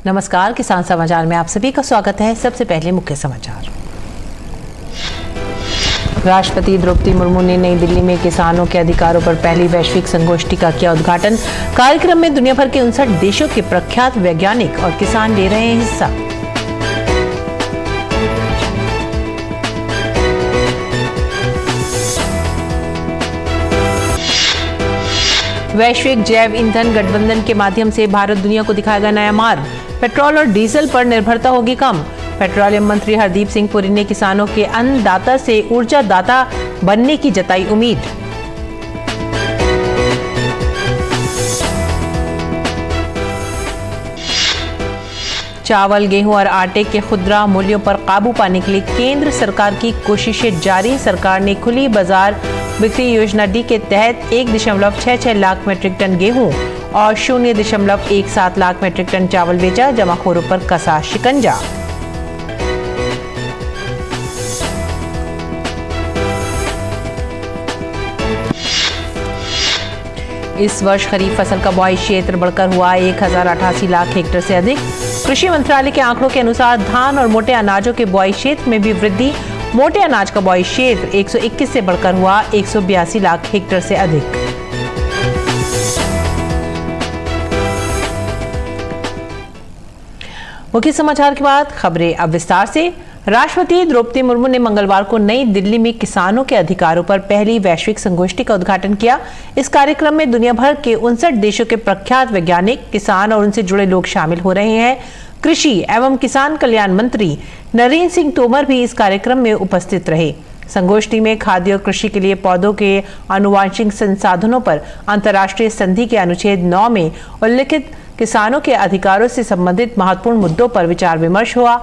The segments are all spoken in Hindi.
नमस्कार, किसान समाचार में आप सभी का स्वागत है। सबसे पहले मुख्य समाचार। राष्ट्रपति द्रौपदी मुर्मू ने नई दिल्ली में किसानों के अधिकारों पर पहली वैश्विक संगोष्ठी का किया उद्घाटन। कार्यक्रम में दुनिया भर के 59 देशों के प्रख्यात वैज्ञानिक और किसान ले रहे हैं हिस्सा। वैश्विक जैव ईंधन गठबंधन के माध्यम से भारत दुनिया को दिखाएगा नया मार्ग। पेट्रोल और डीजल पर निर्भरता होगी कम। पेट्रोलियम मंत्री हरदीप सिंह पुरी ने किसानों के अन्नदाता से ऊर्जा दाता बनने की जताई उम्मीद। चावल, गेहूं और आटे के खुदरा मूल्यों पर काबू पाने के लिए केंद्र सरकार की कोशिशें जारी। सरकार ने खुली बाजार बिक्री योजना डी के तहत 1.66 लाख मीट्रिक टन गेहूं और 0.17 लाख मीट्रिक टन चावल बेचा। जमाखोरों पर कसा शिकंजा। इस वर्ष खरीफ फसल का बुआई क्षेत्र बढ़कर हुआ 1088 लाख हेक्टेयर से अधिक। कृषि मंत्रालय के आंकड़ों के अनुसार धान और मोटे अनाजों के बुआई क्षेत्र में भी वृद्धि। मोटे अनाज का बुआई क्षेत्र 121 से बढ़कर हुआ 182 लाख हेक्टेयर से अधिक। मुख्य समाचार के बाद खबरें अब विस्तार से। राष्ट्रपति द्रौपदी मुर्मू ने मंगलवार को नई दिल्ली में किसानों के अधिकारों पर पहली वैश्विक संगोष्ठी का उद्घाटन किया। इस कार्यक्रम में दुनिया भर के 59 देशों के प्रख्यात वैज्ञानिक, किसान और उनसे जुड़े लोग शामिल हो रहे हैं। कृषि एवं किसान कल्याण मंत्री नरेंद्र सिंह तोमर भी इस कार्यक्रम में उपस्थित रहे। संगोष्ठी में खाद्य और कृषि के लिए पौधों के आनुवांशिक संसाधनों पर अंतर्राष्ट्रीय संधि के अनुच्छेद 9 में उल्लिखित किसानों के अधिकारों से संबंधित महत्वपूर्ण मुद्दों पर विचार विमर्श हुआ।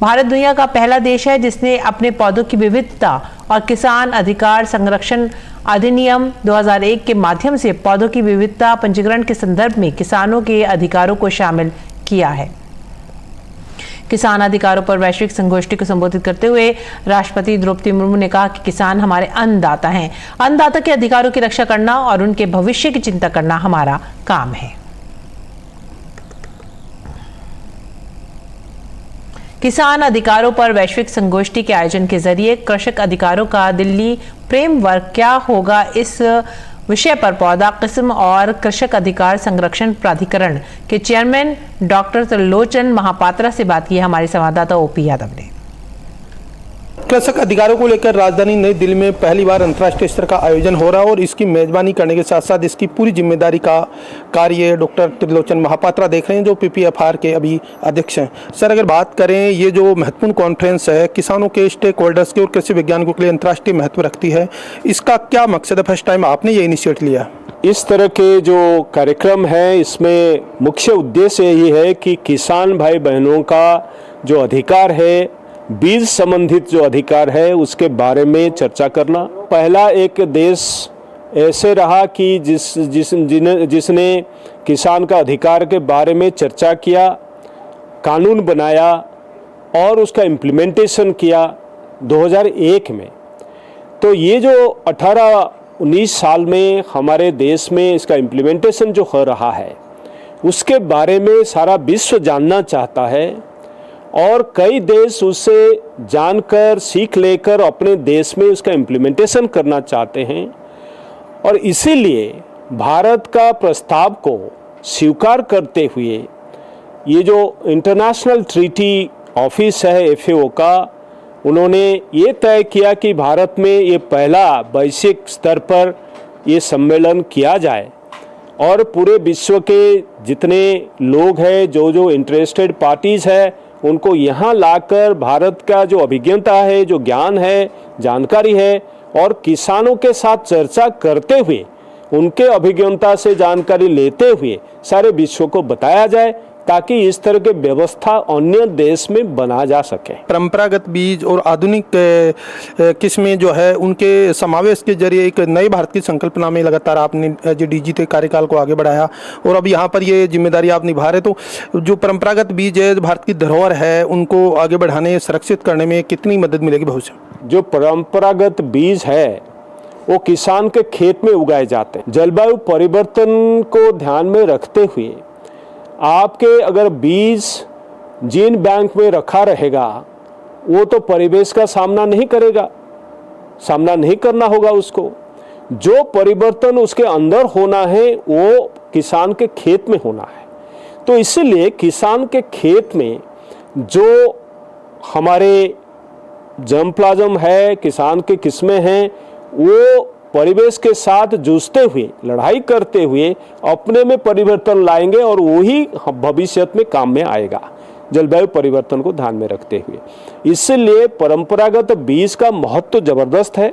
भारत दुनिया का पहला देश है जिसने अपने पौधों की विविधता और किसान अधिकार संरक्षण अधिनियम 2001 के माध्यम से पौधों की विविधता पंजीकरण के संदर्भ में किसानों के अधिकारों को शामिल किया है। किसान अधिकारों पर वैश्विक संगोष्ठी को संबोधित करते हुए राष्ट्रपति द्रौपदी मुर्मू ने कहा कि किसान हमारे अन्नदाता हैं। अन्नदाता के अधिकारों की रक्षा करना और उनके भविष्य की चिंता करना हमारा काम है। किसान अधिकारों पर वैश्विक संगोष्ठी के आयोजन के जरिए कृषक अधिकारों का दिल्ली फ्रेमवर्क क्या होगा, इस विषय पर पौधा किस्म और कृषक अधिकार संरक्षण प्राधिकरण के चेयरमैन डॉक्टर त्रिलोचन महापात्रा से बात की हमारे संवाददाता ओपी यादव ने। कृषक अधिकारों को लेकर राजधानी नई दिल्ली में पहली बार अंतर्राष्ट्रीय स्तर का आयोजन हो रहा है और इसकी मेजबानी करने के साथ साथ इसकी पूरी जिम्मेदारी का कार्य डॉक्टर त्रिलोचन महापात्रा देख रहे हैं, जो PPFR के अभी अध्यक्ष हैं। सर, अगर बात करें, ये जो महत्वपूर्ण कॉन्फ्रेंस है किसानों के स्टेक होल्डर्स के और कृषि वैज्ञानिकों के लिए अंतर्राष्ट्रीय महत्व रखती है, इसका क्या मकसद है? फर्स्ट टाइम आपने ये इनिशिएट लिया। इस तरह के जो कार्यक्रम है इसमें मुख्य उद्देश्य यही है कि किसान भाई बहनों का जो अधिकार है, बीज संबंधित जो अधिकार है, उसके बारे में चर्चा करना। पहला एक देश ऐसे रहा कि जिसने किसान का अधिकार के बारे में चर्चा किया, कानून बनाया और उसका इम्प्लीमेंटेशन किया 2001 में। तो ये जो 18-19 साल में हमारे देश में इसका इम्प्लीमेंटेशन जो हो रहा है, उसके बारे में सारा विश्व जानना चाहता है और कई देश उससे जानकर सीख लेकर अपने देश में उसका इम्प्लीमेंटेशन करना चाहते हैं। और इसीलिए भारत का प्रस्ताव को स्वीकार करते हुए ये जो इंटरनेशनल ट्रीटी ऑफिस है FAO का, उन्होंने ये तय किया कि भारत में ये पहला वैश्विक स्तर पर ये सम्मेलन किया जाए और पूरे विश्व के जितने लोग हैं, जो इंटरेस्टेड पार्टीज़ है, उनको यहाँ लाकर भारत का जो अभिज्ञता है, जो ज्ञान है, जानकारी है और किसानों के साथ चर्चा करते हुए, उनके अभिज्ञता से जानकारी लेते हुए सारे विश्व को बताया जाए ताकि इस तरह की व्यवस्था अन्य देश में बना जा सके। परंपरागत बीज और आधुनिक किस्में जो है उनके समावेश के जरिए एक नए भारत की संकल्पना में लगातार आपने जो DG के कार्यकाल को आगे बढ़ाया और अब यहाँ पर ये जिम्मेदारी आप निभा रहे। तो जो परंपरागत बीज है, भारत की धरोहर है, उनको आगे बढ़ाने, सुरक्षित करने में कितनी मदद मिलेगी भविष्य? जो परंपरागत बीज है वो किसान के खेत में उगाए जाते हैं। जलवायु परिवर्तन को ध्यान में रखते हुए आपके अगर बीज जिन बैंक में रखा रहेगा वो तो परिवेश का सामना नहीं करेगा, सामना नहीं करना होगा उसको। जो परिवर्तन उसके अंदर होना है वो किसान के खेत में होना है। तो इसलिए किसान के खेत में जो हमारे जर्मप्लाज्म है, किसान के किस्में हैं, वो परिवेश के साथ जूझते हुए, लड़ाई करते हुए अपने में परिवर्तन लाएंगे और वही भविष्य में काम में आएगा, जलवायु परिवर्तन को ध्यान में रखते हुए। इसलिए परंपरागत बीज का महत्व जबरदस्त है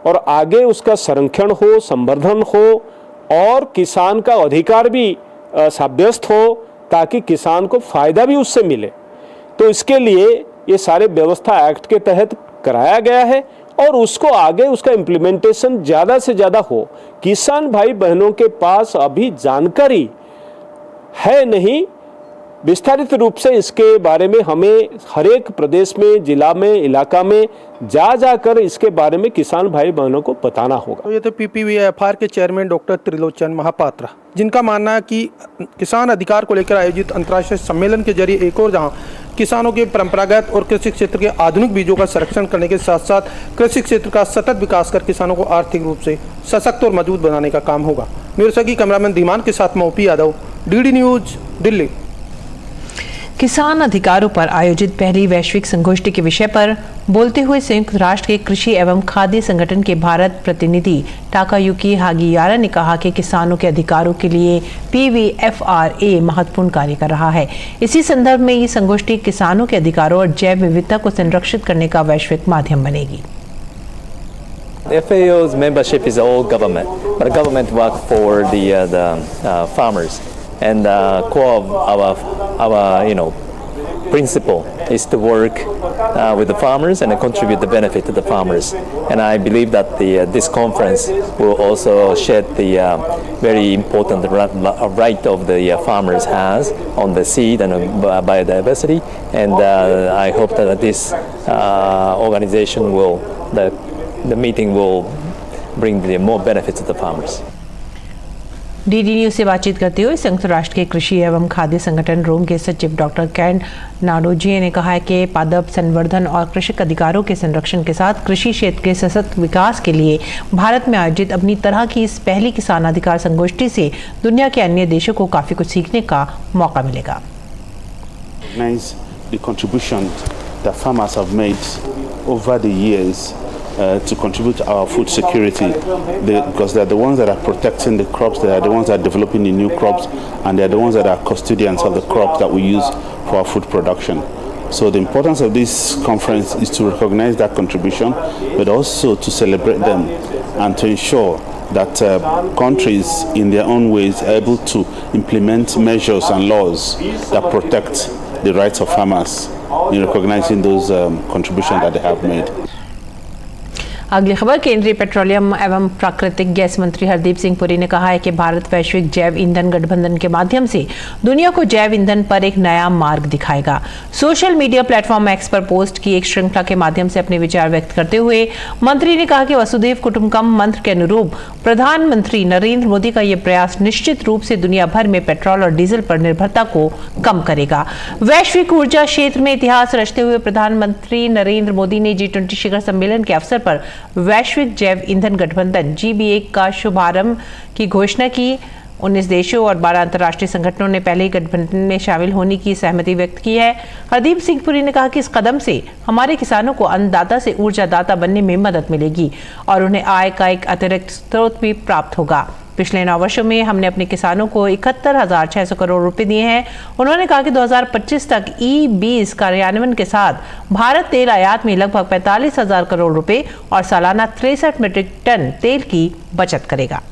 और आगे उसका संरक्षण हो, संवर्धन हो और किसान का अधिकार भी साब्यस्त हो ताकि किसान को फायदा भी उससे मिले। तो इसके लिए ये सारे व्यवस्था एक्ट के तहत कराया गया है और उसको आगे उसका इम्प्लीमेंटेशन ज़्यादा से ज़्यादा हो। किसान भाई बहनों के पास अभी जानकारी है नहीं, विस्तारित रूप से इसके बारे में हमें हर एक प्रदेश में, जिला में, इलाका में जाकर इसके बारे में किसान भाई बहनों को बताना होगा। तो ये थे PPVFR के चेयरमैन डॉक्टर त्रिलोचन महापात्रा, जिनका मानना है कि किसान अधिकार को लेकर आयोजित अंतर्राष्ट्रीय सम्मेलन के जरिए एक और जहां किसानों के परंपरागत और कृषि क्षेत्र के आधुनिक बीजों का संरक्षण करने के साथ साथ कृषि क्षेत्र का सतत विकास कर किसानों को आर्थिक रूप से सशक्त और मजबूत बनाने का काम होगा। मेरे सगी कैमरामैन धीमान के साथ मैं OP Yadav, DD news, Delhi. किसान अधिकारों पर आयोजित पहली वैश्विक संगोष्ठी के विषय पर बोलते हुए संयुक्त राष्ट्र के कृषि एवं खाद्य संगठन के भारत प्रतिनिधि टाकायुकी हागियारा ने कहा कि किसानों के अधिकारों के लिए PVFRA महत्वपूर्ण कार्य कर रहा है। इसी संदर्भ में ये संगोष्ठी किसानों के अधिकारों और जैव विविधता को संरक्षित करने का वैश्विक माध्यम बनेगी। FAO's membership is all government, but government work for the farmers. And core of our principle is to work with the farmers and contribute the benefit to the farmers. And I believe that this conference will also shed the very important right of the farmers has on the seed and biodiversity. And I hope that this organization will, the meeting will bring the more benefits to the farmers. DD news से बातचीत करते हुए संयुक्त राष्ट्र के कृषि एवं खाद्य संगठन रोम के सचिव डॉक्टर कैन नाडोजिए ने कहा है कि पादप संवर्धन और कृषक अधिकारों के संरक्षण के साथ कृषि क्षेत्र के सशक्त विकास के लिए भारत में आयोजित अपनी तरह की इस पहली किसान अधिकार संगोष्ठी से दुनिया के अन्य देशों को काफी कुछ सीखने का मौका मिलेगा। The contribution that farmers have made over the years to contribute to our food security, because they are the ones that are protecting the crops, they are the ones that are developing the new crops, and they are the ones that are custodians of the crops that we use for our food production. So the importance of this conference is to recognize that contribution, but also to celebrate them and to ensure that countries in their own ways are able to implement measures and laws that protect the rights of farmers in recognizing those contributions that they have made. अगली खबर, केंद्रीय पेट्रोलियम एवं प्राकृतिक गैस मंत्री हरदीप सिंह पुरी ने कहा है कि भारत वैश्विक जैव ईंधन गठबंधन के माध्यम से दुनिया को जैव ईंधन पर एक नया मार्ग दिखाएगा। सोशल मीडिया प्लेटफॉर्म X पर पोस्ट की एक श्रृंखला के माध्यम से अपने विचार व्यक्त करते हुए मंत्री ने कहा कि वसुधैव कुटुंबकम मंत्र के अनुरूप प्रधानमंत्री नरेंद्र मोदी का यह प्रयास निश्चित रूप से दुनिया भर में पेट्रोल और डीजल पर निर्भरता को कम करेगा। वैश्विक ऊर्जा क्षेत्र में इतिहास रचते हुए प्रधानमंत्री नरेंद्र मोदी ने G20 शिखर सम्मेलन के अवसर पर वैश्विक जैव ईंधन गठबंधन GB1 का शुभारंभ की घोषणा की। 19 देशों और 12 अंतर्राष्ट्रीय संगठनों ने पहले ही गठबंधन में शामिल होने की सहमति व्यक्त की है। हरदीप सिंह पुरी ने कहा कि इस कदम से हमारे किसानों को अन्नदाता से ऊर्जादाता बनने में मदद मिलेगी और उन्हें आय का एक अतिरिक्त स्रोत भी प्राप्त होगा। पिछले 9 वर्षों में हमने अपने किसानों को 71,600 करोड़ रुपए दिए हैं। उन्होंने कहा कि 2025 तक E20 कार्यान्वयन के साथ भारत तेल आयात में लगभग 45,000 करोड़ रुपए और सालाना 63 मीट्रिक टन तेल की बचत करेगा।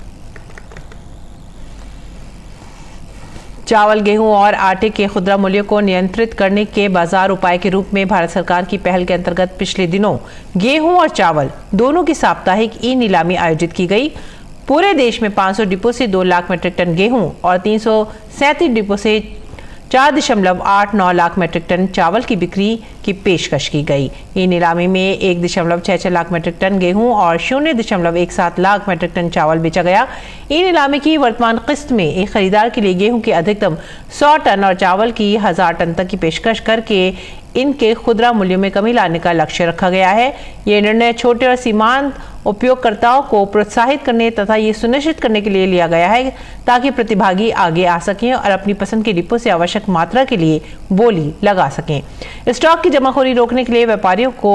चावल, गेहूं और आटे के खुदरा मूल्यों को नियंत्रित करने के बाजार उपाय के रूप में भारत सरकार की पहल के अंतर्गत पिछले दिनों गेहूं और चावल दोनों की साप्ताहिक नीलामी आयोजित की गई। पूरे देश में 500 डिपो से 2 लाख मीट्रिक टन गेहूं और 337 डिपो से 4.89 लाख मीट्रिक टन चावल की बिक्री की पेशकश की गई। ई नीलामी में 1.66 लाख मीट्रिक टन गेहूं और 0.17 लाख मीट्रिक टन चावल बेचा गया। ई नीलामी की वर्तमान किस्त में एक खरीदार के लिए गेहूं की अधिकतम 100 टन और चावल की 1000 टन तक की पेशकश करके इनके खुदरा मूल्यों में कमी लाने का लक्ष्य रखा गया है। ये निर्णय छोटे और सीमांत उपयोगकर्ताओं को प्रोत्साहित करने तथा ये सुनिश्चित करने के लिए लिया गया है ताकि प्रतिभागी आगे आ सकें और अपनी पसंद के डिपो से आवश्यक मात्रा के लिए बोली लगा सकें। स्टॉक की जमाखोरी रोकने के लिए व्यापारियों को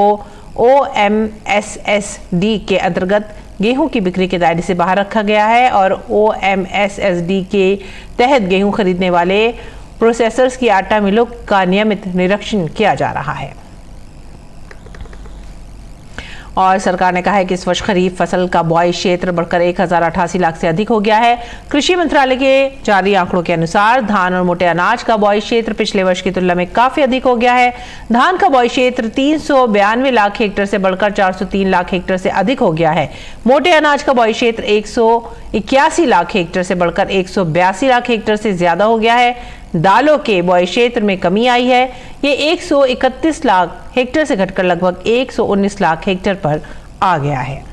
OMSSD के अंतर्गत गेहूं की बिक्री के दायरे से बाहर रखा गया है और OMSSD के तहत गेहूं खरीदने वाले प्रोसेसर्स की आटा मिलों का नियमित निरीक्षण किया जा रहा है। और सरकार ने कहा है कि इस वर्ष खरीफ फसल का बुआई क्षेत्र बढ़कर 1088 लाख से अधिक हो गया है। कृषि मंत्रालय के जारी आंकड़ों के अनुसार धान और मोटे अनाज का बुआई क्षेत्र पिछले वर्ष की तुलना में काफी अधिक हो गया है। धान का बुआई क्षेत्र 392 लाख हेक्टेयर से बढ़कर 403 लाख हेक्टेयर से अधिक हो गया है। मोटे अनाज का बुआई क्षेत्र 181 लाख हेक्टेयर से बढ़कर 182 लाख हेक्टेयर से ज्यादा हो गया है। दालों के बुआई क्षेत्र में कमी आई है। ये 131 लाख हेक्टेयर से घटकर लगभग 119 लाख हेक्टेयर पर आ गया है।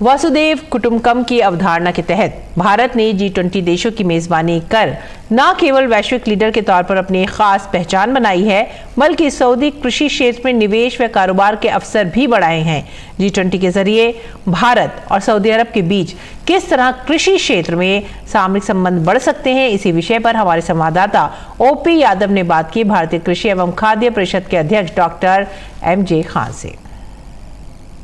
वसुदेव कुटुंबकम की अवधारणा के तहत भारत ने G20 देशों की मेजबानी कर न केवल वैश्विक लीडर के तौर पर अपनी खास पहचान बनाई है बल्कि सऊदी कृषि क्षेत्र में निवेश व कारोबार के अवसर भी बढ़ाए हैं। G20 के जरिए भारत और सऊदी अरब के बीच किस तरह कृषि क्षेत्र में सामरिक संबंध बढ़ सकते हैं, इसी विषय पर हमारे संवाददाता OP यादव ने बात की भारतीय कृषि एवं खाद्य परिषद के अध्यक्ष डॉक्टर MJ खान से।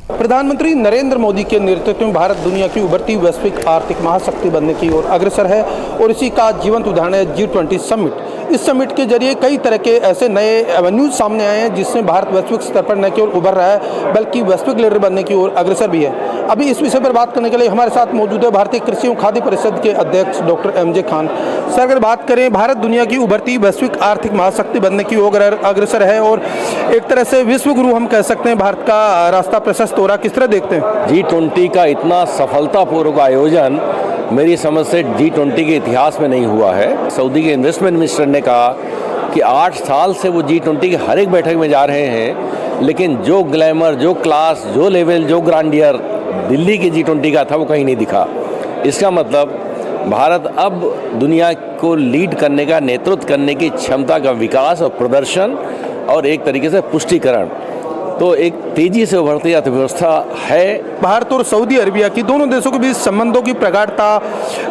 प्रधानमंत्री नरेंद्र मोदी के नेतृत्व में भारत दुनिया की उभरती वैश्विक आर्थिक महाशक्ति बनने की ओर अग्रसर है और इसी का जीवंत उदाहरण है G20 समिट। इस समिट के जरिए कई तरह के ऐसे नए एवेन्यूज सामने आए हैं जिसमें भारत वैश्विक स्तर पर न केवल उभर रहा है बल्कि वैश्विक लीडर बनने की ओर अग्रसर भी है। अभी इस विषय पर बात करने के लिए हमारे साथ मौजूद है भारतीय कृषि एवं खाद्य परिषद के अध्यक्ष डॉक्टर MJ खान। सर, अगर बात करें भारत दुनिया की उभरती वैश्विक आर्थिक महाशक्ति बनने की ओर अग्रसर है और एक तरह से विश्व गुरु हम कह सकते हैं, भारत का रास्ता प्रशस्त हो रहा, किस तरह देखते हैं? G20 का इतना सफलतापूर्वक आयोजन मेरी समझ से G20 के इतिहास में नहीं हुआ है। सऊदी के इन्वेस्टमेंट मिनिस्टर ने कहा कि 8 साल से वो G20 की हर एक बैठक में जा रहे हैं, लेकिन जो ग्लैमर, जो क्लास, जो लेवल, जो ग्रांडियर दिल्ली के G20 का था वो कहीं नहीं दिखा। इसका मतलब भारत अब दुनिया को लीड करने का, नेतृत्व करने की क्षमता का विकास और प्रदर्शन और एक तरीके से पुष्टिकरण, तो एक तेजी से उभरती अर्थव्यवस्था है। भारत और सऊदी अरबिया की दोनों देशों के बीच संबंधों की प्रगाढ़ता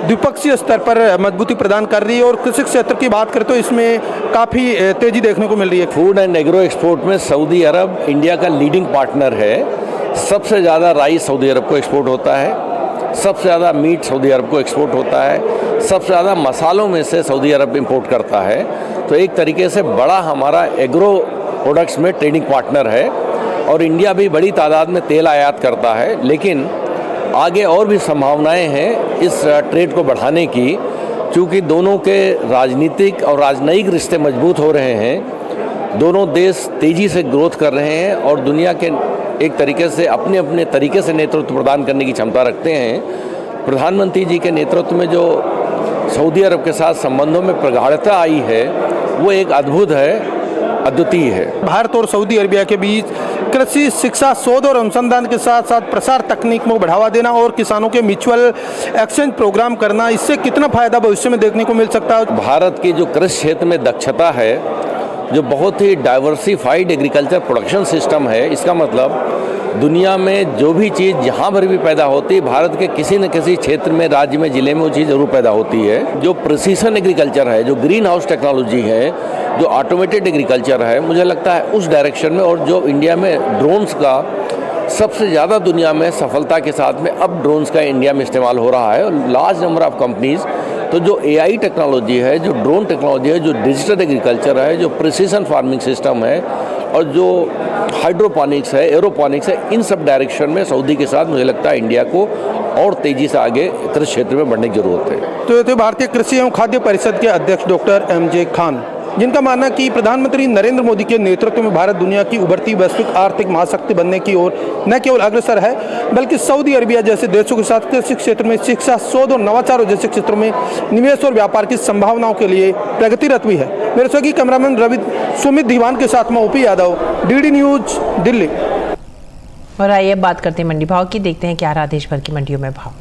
द्विपक्षीय स्तर पर मजबूती प्रदान कर रही है और कृषि क्षेत्र की बात करें तो इसमें काफ़ी तेजी देखने को मिल रही है। फूड एंड एग्रो एक्सपोर्ट में सऊदी अरब इंडिया का लीडिंग पार्टनर है। सबसे ज़्यादा राइस सऊदी अरब को एक्सपोर्ट होता है, सबसे ज़्यादा मीट सऊदी अरब को एक्सपोर्ट होता है, सबसे ज़्यादा मसालों में से सऊदी अरब इंपोर्ट करता है। तो एक तरीके से बड़ा हमारा एग्रो प्रोडक्ट्स में ट्रेडिंग पार्टनर है और इंडिया भी बड़ी तादाद में तेल आयात करता है। लेकिन आगे और भी संभावनाएं हैं इस ट्रेड को बढ़ाने की, क्योंकि दोनों के राजनीतिक और राजनयिक रिश्ते मजबूत हो रहे हैं। दोनों देश तेज़ी से ग्रोथ कर रहे हैं और दुनिया के एक तरीके से अपने अपने तरीके से नेतृत्व प्रदान करने की क्षमता रखते हैं। प्रधानमंत्री जी के नेतृत्व में जो सऊदी अरब के साथ संबंधों में प्रगाढ़ता आई है वो एक अद्भुत है, अद्वितीय है। भारत और सऊदी अरबिया के बीच कृषि, शिक्षा, शोध और अनुसंधान के साथ साथ प्रसार तकनीक को बढ़ावा देना और किसानों के म्यूचुअल एक्सचेंज प्रोग्राम करना, इससे कितना फायदा भविष्य में देखने को मिल सकता है? भारत की जो कृषि क्षेत्र में दक्षता है, जो बहुत ही डाइवर्सिफाइड एग्रीकल्चर प्रोडक्शन सिस्टम है, इसका मतलब दुनिया में जो भी चीज़ जहाँ पर भी पैदा होती है, भारत के किसी न किसी क्षेत्र में, राज्य में, ज़िले में वो चीज़ ज़रूर पैदा होती है। जो प्रिसीशन एग्रीकल्चर है, जो ग्रीन हाउस टेक्नोलॉजी है, जो ऑटोमेटेड एग्रीकल्चर है, मुझे लगता है उस डायरेक्शन में, और जो इंडिया में ड्रोन्स का सबसे ज़्यादा दुनिया में सफलता के साथ में अब ड्रोन्स का इंडिया में इस्तेमाल हो रहा है, लार्ज नंबर ऑफ कंपनीज़। तो जो AI टेक्नोलॉजी है, जो ड्रोन टेक्नोलॉजी है, जो डिजिटल एग्रीकल्चर है, जो प्रिसीशन फार्मिंग सिस्टम है और जो हाइड्रोपोनिक्स है, एरोपोनिक्स है, इन सब डायरेक्शन में सऊदी के साथ मुझे लगता है इंडिया को और तेज़ी से आगे कृषि क्षेत्र में बढ़ने की जरूरत है। तो ये थे भारतीय कृषि एवं खाद्य परिषद के अध्यक्ष डॉक्टर MJ खान। जिनका मानना कि प्रधानमंत्री नरेंद्र मोदी के नेतृत्व में भारत दुनिया की उभरती वैश्विक आर्थिक महाशक्ति बनने की ओर न केवल अग्रसर है, बल्कि सऊदी अरबिया जैसे देशों के साथ कृषि क्षेत्र में शिक्षा, शोध और नवाचारों जैसे क्षेत्रों में निवेश और व्यापार की संभावनाओं के लिए प्रगतिरत भी है। मेरे सहयोगी कैमरामैन सुमित दीवान के साथ मैं OP Yadav, DD news, Delhi. और आइए अब बात करते हैं मंडी भाव की। देखते हैं क्या रहा देश भर की मंडियों में भाव।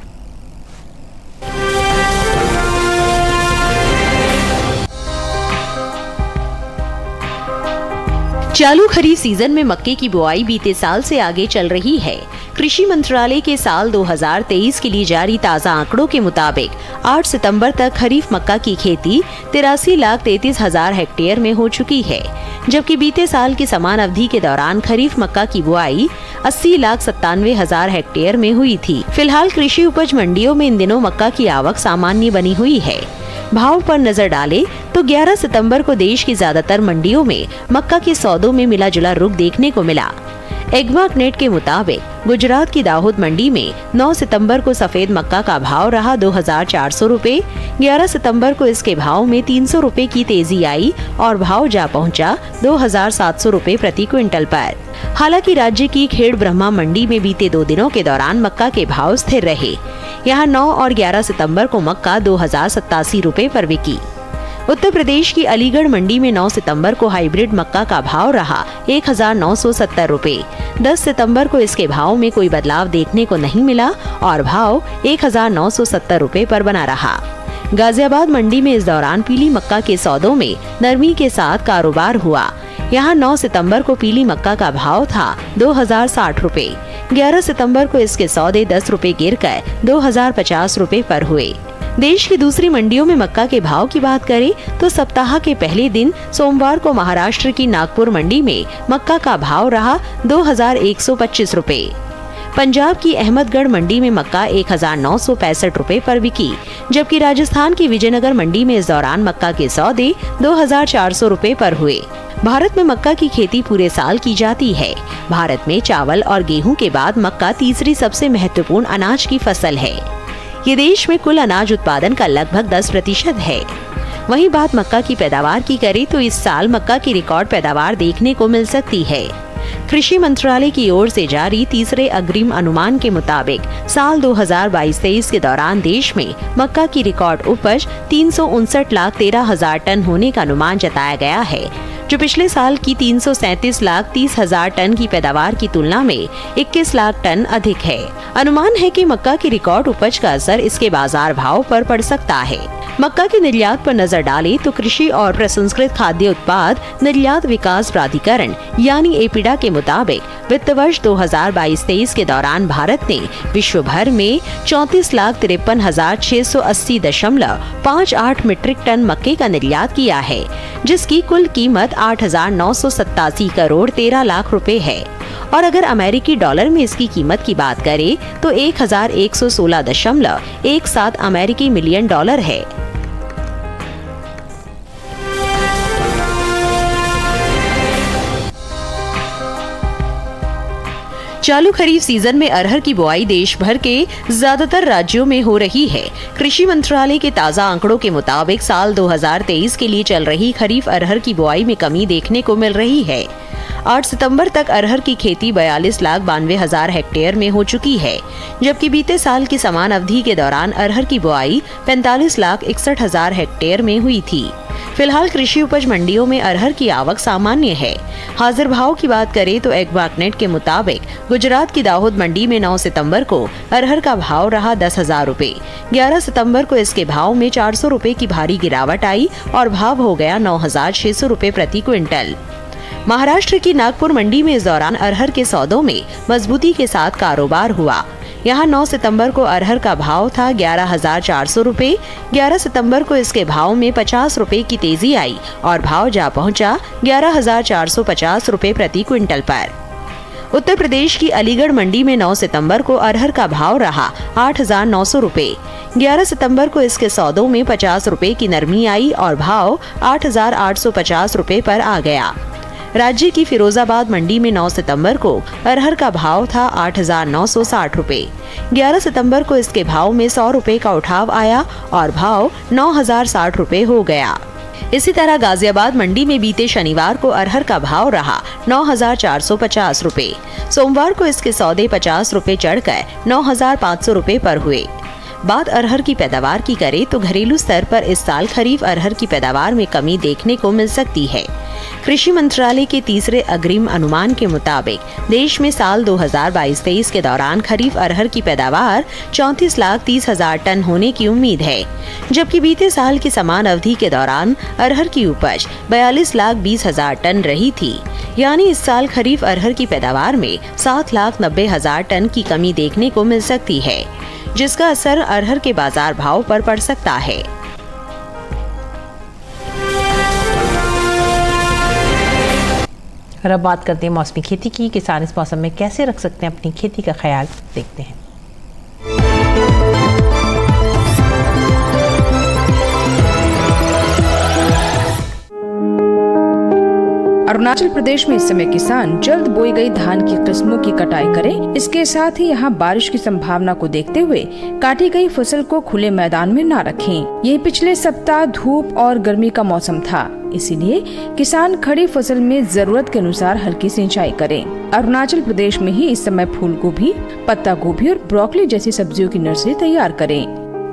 चालू खरीफ सीजन में मक्के की बुआई बीते साल से आगे चल रही है। कृषि मंत्रालय के साल 2023 के लिए जारी ताज़ा आंकड़ों के मुताबिक 8 सितंबर तक खरीफ मक्का की खेती 83,33,000 हेक्टेयर में हो चुकी है, जबकि बीते साल की समान अवधि के दौरान खरीफ मक्का की बुआई 80,97,000 हेक्टेयर में हुई थी। फिलहाल कृषि उपज मंडियों में इन दिनों मक्का की आवक सामान्य बनी हुई है। भाव पर नजर डालें तो 11 सितंबर को देश की ज्यादातर मंडियों में मक्का के सौदों में मिला जुला रुख देखने को मिला। एग्मार्क नेट के मुताबिक गुजरात की दाहोद मंडी में 9 सितंबर को सफेद मक्का का भाव रहा 2,400 रुपए। 11 सितंबर को इसके भाव में 300 रुपए की तेजी आई और भाव जा पहुंचा 2,700 रुपए प्रति क्विंटल पर। हालांकि राज्य की खेड़ ब्रह्मा मंडी में बीते 2 दिनों के दौरान मक्का के भाव स्थिर रहे। यहाँ 9 और 11 सितंबर को मक्का 2,087 रुपए पर बिकी। उत्तर प्रदेश की अलीगढ़ मंडी में 9 सितंबर को हाइब्रिड मक्का का भाव रहा 1,970 रुपए। 10 सितंबर को इसके भाव में कोई बदलाव देखने को नहीं मिला और भाव 1,970 रुपए पर बना रहा। गाजियाबाद मंडी में इस दौरान पीली मक्का के सौदों में नरमी के साथ कारोबार हुआ। यहाँ 9 सितंबर को पीली मक्का का भाव था 2,060 रुपए। 11 सितंबर को इसके सौदे 10 रुपए गिरकर 2,050 रुपए पर हुए। देश की दूसरी मंडियों में मक्का के भाव की बात करें तो सप्ताह के पहले दिन सोमवार को महाराष्ट्र की नागपुर मंडी में मक्का का भाव रहा 2,125 रुपए। पंजाब की अहमदगढ़ मंडी में मक्का 1,965 रुपए पर बिकी, जबकि राजस्थान की विजयनगर मंडी में इस दौरान मक्का के सौदे 2,400 रुपए पर हुए। भारत में मक्का की खेती पूरे साल की जाती है। भारत में चावल और गेहूं के बाद मक्का तीसरी सबसे महत्वपूर्ण अनाज की फसल है। ये देश में कुल अनाज उत्पादन का लगभग 10% है। वहीं बात मक्का की पैदावार की करें तो इस साल मक्का की रिकॉर्ड पैदावार देखने को मिल सकती है। कृषि मंत्रालय की ओर से जारी तीसरे अग्रिम अनुमान के मुताबिक साल 2022-23 के दौरान देश में मक्का की रिकॉर्ड उपज 359,13,000 टन होने का अनुमान जताया गया है, जो पिछले साल की 337,30,000 टन की पैदावार की तुलना में 21 लाख टन अधिक है। अनुमान है कि मक्का की रिकॉर्ड उपज का असर इसके बाजार भाव पर पड़ सकता है। मक्का के निर्यात पर नजर डालें तो कृषि और प्रसंस्कृत खाद्य उत्पाद निर्यात विकास प्राधिकरण यानी एपीडा के मुताबिक वित्त वर्ष 2022-23 के दौरान भारत ने विश्व भर में 34,53,680.58 मीट्रिक टन मक्के का निर्यात किया है, जिसकी कुल कीमत 8,987 करोड़ 13 लाख रुपए है। और अगर अमेरिकी डॉलर में इसकी कीमत की बात करें तो 1,116.17 अमेरिकी मिलियन डॉलर है। चालू खरीफ सीजन में अरहर की बुआई देश भर के ज्यादातर राज्यों में हो रही है। कृषि मंत्रालय के ताजा आंकड़ों के मुताबिक साल 2023 के लिए चल रही खरीफ अरहर की बुआई में कमी देखने को मिल रही है। 8 सितंबर तक अरहर की खेती 42,92,000 हेक्टेयर में हो चुकी है, जबकि बीते साल की समान अवधि के दौरान अरहर की बुआई 45,61,000 हेक्टेयर में हुई थी। फिलहाल कृषि उपज मंडियों में अरहर की आवक सामान्य है। हाजिर भाव की बात करें तो एग्मार्क नेट के मुताबिक गुजरात की दाहोद मंडी में 9 सितंबर को अरहर का भाव रहा 10,000 रुपए। 11 सितंबर को इसके भाव में 400 रुपए की भारी गिरावट आई और भाव हो गया 9,600 रुपए प्रति क्विंटल। महाराष्ट्र की नागपुर मंडी में इस दौरान अरहर के सौदों में मजबूती के साथ कारोबार हुआ। यहाँ 9 सितंबर को अरहर का भाव था 11,400 रुपए। 11 सितंबर को इसके भाव में 50 रुपए की तेजी आई और भाव जा पहुंचा 11,450 रुपए प्रति क्विंटल पर। उत्तर प्रदेश की अलीगढ़ मंडी में 9 सितंबर को अरहर का भाव रहा 8,900 रुपए। 11 सितंबर को इसके सौदों में 50 रुपए की नरमी आई और भाव 8,850 रुपए पर आ गया। राज्य की फिरोजाबाद मंडी में 9 सितंबर को अरहर का भाव था 8,960 रुपए। 11 सितंबर को इसके भाव में 100 रुपए का उठाव आया और भाव 9,060 रुपए हो गया। इसी तरह गाजियाबाद मंडी में बीते शनिवार को अरहर का भाव रहा 9,450 रुपए। सोमवार को इसके सौदे 50 रुपए चढ़कर 9,500 रुपए पर हुए। बात अरहर की पैदावार की करें तो घरेलू स्तर पर इस साल खरीफ अरहर की पैदावार में कमी देखने को मिल सकती है। कृषि मंत्रालय के तीसरे अग्रिम अनुमान के मुताबिक देश में साल 2022-23 के दौरान खरीफ अरहर की पैदावार 34,30,000 टन होने की उम्मीद है, जबकि बीते साल की समान अवधि के दौरान अरहर की उपज 42,20,000 टन रही थी। यानी इस साल खरीफ अरहर की पैदावार में 7,90,000 टन की कमी देखने को मिल सकती है, जिसका असर अरहर के बाजार भाव पर पड़ सकता है। और अब बात करते हैं मौसमी खेती की। किसान इस मौसम में कैसे रख सकते हैं अपनी खेती का ख्याल, देखते हैं। अरुणाचल प्रदेश में इस समय किसान जल्द बोई गई धान की किस्मों की कटाई करें। इसके साथ ही यहाँ बारिश की संभावना को देखते हुए काटी गई फसल को खुले मैदान में न रखें। यही पिछले सप्ताह धूप और गर्मी का मौसम था, इसीलिए किसान खड़ी फसल में जरूरत के अनुसार हल्की सिंचाई करें। अरुणाचल प्रदेश में ही इस समय फूल गोभी, पत्ता गोभी और ब्रोकली जैसी सब्जियों की नर्सरी तैयार करें।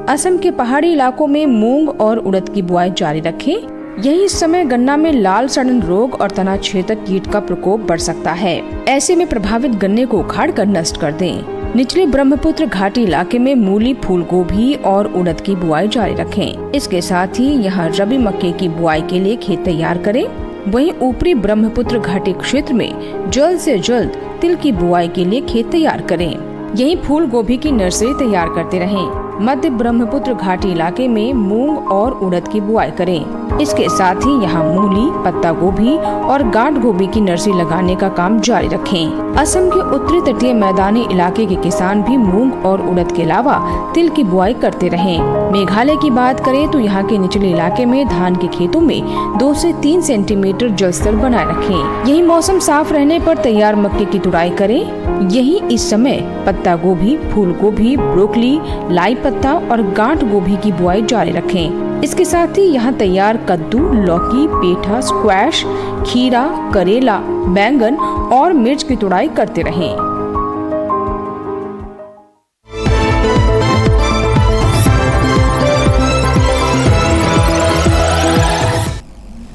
असम के पहाड़ी इलाकों में मूंग और उड़द की बुआई जारी रखें। यही इस समय गन्ना में लाल सड़न रोग और तना छेदक कीट का प्रकोप बढ़ सकता है। ऐसे में प्रभावित गन्ने को उखाड़ कर नष्ट कर दें। निचले ब्रह्मपुत्र घाटी इलाके में मूली, फूल गोभी और उड़द की बुआई जारी रखें। इसके साथ ही यहाँ रबी मक्के की बुआई के लिए खेत तैयार करें। वहीं ऊपरी ब्रह्मपुत्र घाटी क्षेत्र में जल्द से जल्द तिल की बुआई के लिए खेत तैयार करें। यही फूल गोभी की नर्सरी तैयार करते रहें। मध्य ब्रह्मपुत्र घाटी इलाके में मूंग और उड़द की बुआई करें। इसके साथ ही यहाँ मूली, पत्ता गोभी और गांठ गोभी की नर्सरी लगाने का काम जारी रखें। असम के उत्तरी तटीय मैदानी इलाके के किसान भी मूंग और उड़द के अलावा तिल की बुआई करते रहें। मेघालय की बात करें तो यहाँ के निचले इलाके में धान के खेतों में 2 से 3 सेंटीमीटर जल स्तर बनाए रखें। यही मौसम साफ रहने पर तैयार मक्के की तुड़ाई करें। यही इस समय पत्ता गोभी, फूल गोभी, ब्रोकली, लाई पत्ता और गांठ गोभी की बुआई जारी रखें। इसके साथ ही यहाँ तैयार कद्दू, लौकी, पेठा, स्क्वैश, खीरा, करेला, बैंगन और मिर्च की तुड़ाई करते रहें।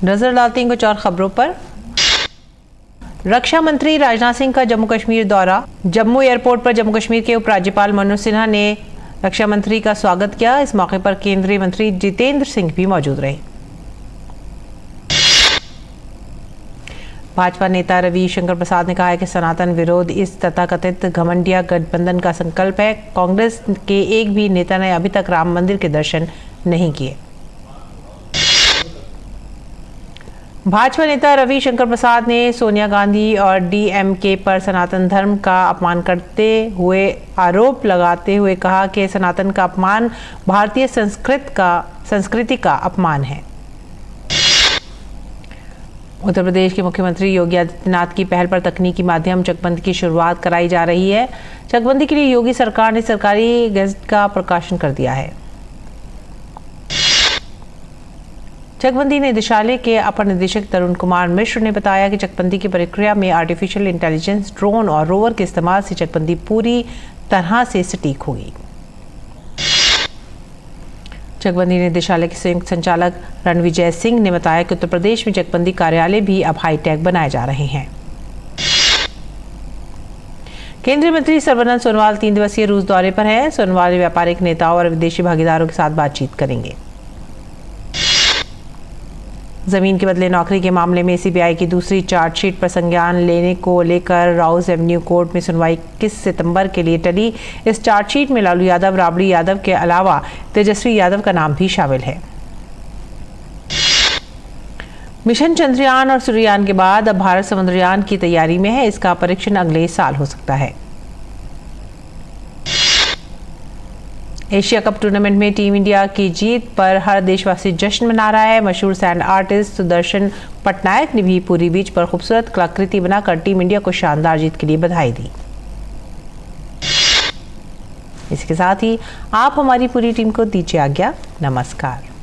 नजर डालते हैं कुछ और खबरों पर। रक्षा मंत्री राजनाथ सिंह का जम्मू कश्मीर दौरा। जम्मू एयरपोर्ट पर जम्मू कश्मीर के उपराज्यपाल मनोज सिन्हा ने रक्षा मंत्री का स्वागत किया। इस मौके पर केंद्रीय मंत्री जितेंद्र सिंह भी मौजूद रहे। भाजपा नेता रविशंकर प्रसाद ने कहा है कि सनातन विरोध इस तथाकथित घमंडिया गठबंधन का संकल्प है। कांग्रेस के एक भी नेता ने अभी तक राम मंदिर के दर्शन नहीं किए। भाजपा नेता रविशंकर प्रसाद ने सोनिया गांधी और डीएमके पर सनातन धर्म का अपमान करते हुए आरोप लगाते हुए कहा कि सनातन का अपमान भारतीय संस्कृति का अपमान है। उत्तर प्रदेश के मुख्यमंत्री योगी आदित्यनाथ की पहल पर तकनीकी माध्यम चकबंदी की शुरुआत कराई जा रही है। चकबंदी के लिए योगी सरकार ने सरकारी गजट का प्रकाशन कर दिया है। चकबंदी निदेशालय के अपर निदेशक तरुण कुमार मिश्र ने बताया कि चकबंदी की प्रक्रिया में आर्टिफिशियल इंटेलिजेंस, ड्रोन और रोवर के इस्तेमाल से चकबंदी पूरी तरह से सटीक होगी। चकबंदी निदेशालय के संयुक्त संचालक रणविजय सिंह ने बताया कि उत्तर प्रदेश में चकबंदी कार्यालय भी अब हाईटेक बनाए जा रहे हैं। केंद्रीय मंत्री सर्बानंद सोनोवाल 3 दिवसीय रूस दौरे पर हैं। सोनोवाल व्यापारिक नेताओं और विदेशी भागीदारों के साथ बातचीत करेंगे। जमीन के बदले नौकरी के मामले में सीबीआई की दूसरी चार्जशीट पर संज्ञान लेने को लेकर राउस एवेन्यू कोर्ट में सुनवाई 21 सितंबर के लिए टली। इस चार्जशीट में लालू यादव, राबड़ी यादव के अलावा तेजस्वी यादव का नाम भी शामिल है। मिशन चंद्रयान और सूर्ययान के बाद अब भारत समुद्रयान की तैयारी में है। इसका परीक्षण अगले साल हो सकता है। एशिया कप टूर्नामेंट में टीम इंडिया की जीत पर हर देशवासी जश्न मना रहा है। मशहूर सैंड आर्टिस्ट सुदर्शन पटनायक ने भी पूरी बीच पर खूबसूरत कलाकृति बनाकर टीम इंडिया को शानदार जीत के लिए बधाई दी। इसके साथ ही आप हमारी पूरी टीम को दीजिए आज्ञा। नमस्कार।